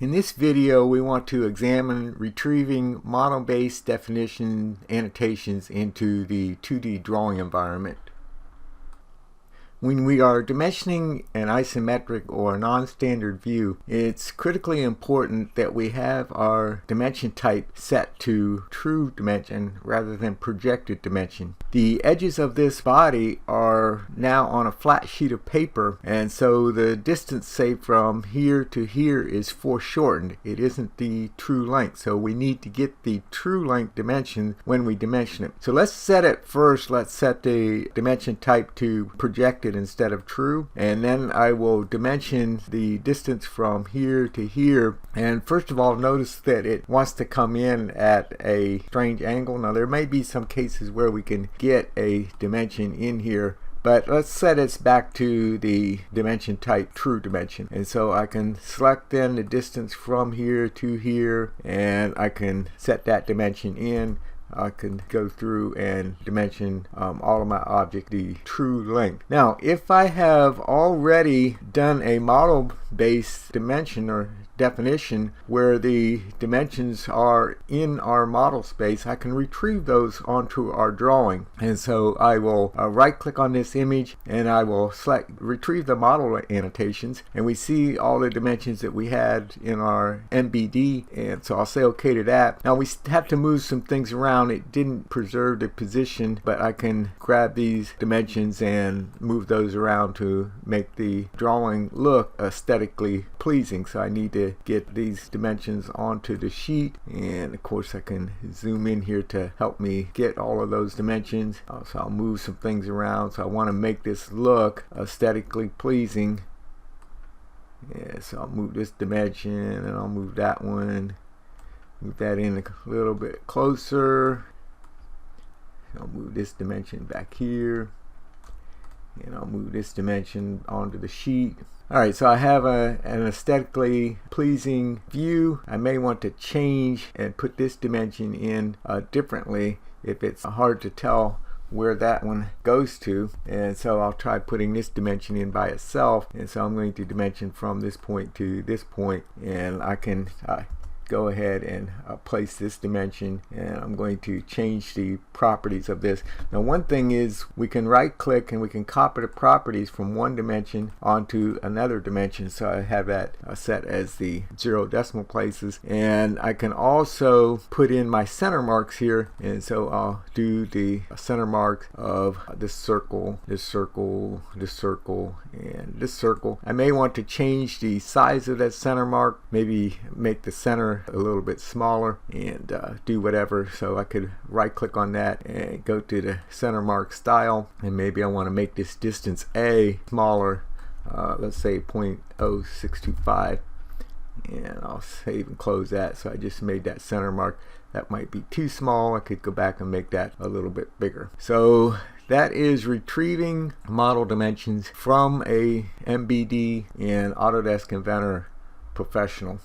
In this video, we want to examine retrieving model-based definition annotations into the 2D drawing environment. When we are dimensioning an isometric or non-standard view, it's critically important that we have our dimension type set to true dimension rather than projected dimension. The edges of this body are now on a flat sheet of paper, and so the distance, say from here to here, is foreshortened. It isn't the true length, so we need to get the true length dimension when we dimension it. So let's set it first. Let's set the dimension type to projected instead of true, and then I will dimension the distance from here to here. And first of all, notice that it wants to come in at a strange angle. Now there may be some cases where we can get a dimension in here, but let's set it back to the dimension type true dimension. And so I can select then the distance from here to here, and I can set that dimension in. I can go through and dimension all of my object the true length. Now, if I have already done a model-based dimension or definition where the dimensions are in our model space, I can retrieve those onto our drawing. And so I will right click on this image and I will select retrieve the model annotations, and we see all the dimensions that we had in our MBD, and so I'll say OK to that. Now we have to move some things around. It didn't preserve the position, but I can grab these dimensions and move those around to make the drawing look aesthetically pleasing. So I need to get these dimensions onto the sheet, and of course I can zoom in here to help me get all of those dimensions. So I'll move some things around. So I want to make this look aesthetically pleasing. Yeah, so I'll move this dimension and I'll move that one, move that in a little bit closer. I'll move this dimension back here, and I'll move this dimension onto the sheet. Alright, so I have an aesthetically pleasing view. I may want to change and put this dimension in differently if it's hard to tell where that one goes to, and so I'll try putting this dimension in by itself. And so I'm going to dimension from this point to this point, and I can go ahead and place this dimension, and I'm going to change the properties of this. Now one thing is we can right click and we can copy the properties from one dimension onto another dimension. So I have that set as the 0 decimal places, and I can also put in my center marks here, and so I'll do the center marks of this circle, this circle, this circle, and this circle. I may want to change the size of that center mark, maybe make the center a little bit smaller, and do whatever. So I could right click on that and go to the center mark style, and maybe I want to make this distance A smaller, let's say 0.0625, and I'll save and close that. So I just made that center mark. That might be too small. I could go back and make that a little bit bigger. So that is retrieving model dimensions from a MBD in Autodesk Inventor Professional.